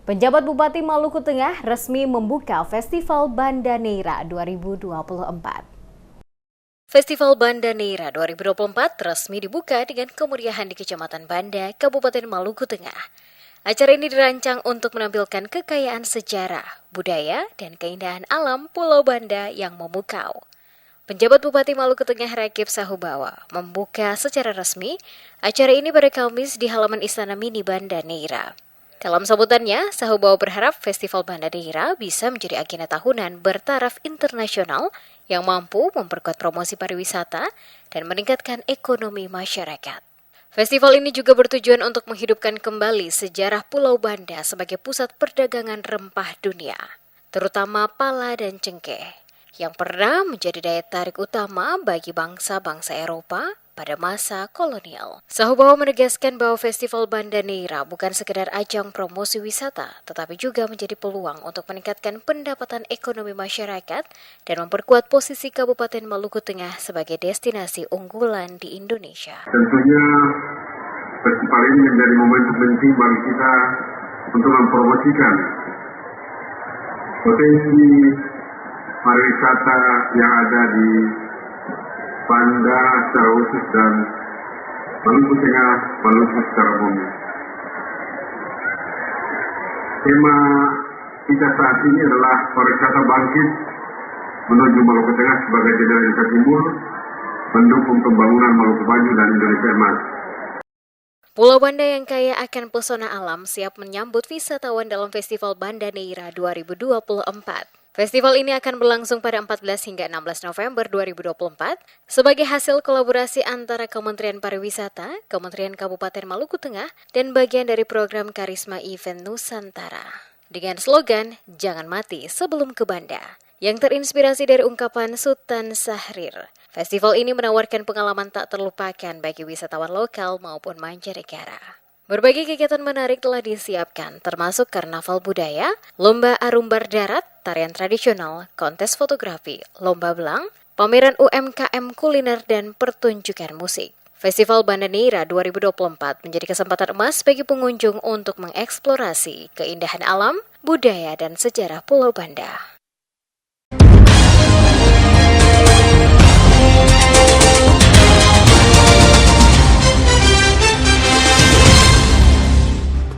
Penjabat Bupati Maluku Tengah resmi membuka Festival Banda Neira 2024. Festival Banda Neira 2024 resmi dibuka dengan kemeriahan di Kecamatan Banda, Kabupaten Maluku Tengah. Acara ini dirancang untuk menampilkan kekayaan sejarah, budaya, dan keindahan alam Pulau Banda yang memukau. Penjabat Bupati Maluku Tengah Rakib Sahubawa membuka secara resmi acara ini pada Kamis di halaman Istana Mini Banda Neira. Dalam sambutannya, Sahubawa berharap Festival Banda Neira bisa menjadi agenda tahunan bertaraf internasional yang mampu memperkuat promosi pariwisata dan meningkatkan ekonomi masyarakat. Festival ini juga bertujuan untuk menghidupkan kembali sejarah Pulau Banda sebagai pusat perdagangan rempah dunia, terutama pala dan cengkeh, yang pernah menjadi daya tarik utama bagi bangsa-bangsa Eropa pada masa kolonial. Sahubawa menegaskan bahwa Festival Banda Neira bukan sekedar ajang promosi wisata, tetapi juga menjadi peluang untuk meningkatkan pendapatan ekonomi masyarakat dan memperkuat posisi Kabupaten Maluku Tengah sebagai destinasi unggulan di Indonesia. Tentunya festival ini menjadi momentum penting bagi kita untuk mempromosikan potensi pariwisata yang ada di Banda secara khusus dan Maluku Tengah, Maluku secara umum. Tema kita saat ini adalah pariwisata bangkit menuju Maluku Tengah sebagai jendela Indonesia Timur, mendukung pembangunan Maluku Maju dan Indonesia Emas. Pulau Banda yang kaya akan pesona alam siap menyambut wisatawan dalam Festival Banda Neira 2024. Festival ini akan berlangsung pada 14 hingga 16 November 2024 sebagai hasil kolaborasi antara Kementerian Pariwisata, Kementerian Kabupaten Maluku Tengah, dan bagian dari program Karisma Event Nusantara. Dengan slogan, "Jangan mati sebelum ke Banda", yang terinspirasi dari ungkapan Sultan Syahrir. Festival ini menawarkan pengalaman tak terlupakan bagi wisatawan lokal maupun mancanegara. Berbagai kegiatan menarik telah disiapkan, termasuk karnaval budaya, lomba arumbar darat, tarian tradisional, kontes fotografi, lomba belang, pameran UMKM kuliner, dan pertunjukan musik. Festival Banda Neira 2024 menjadi kesempatan emas bagi pengunjung untuk mengeksplorasi keindahan alam, budaya, dan sejarah Pulau Banda.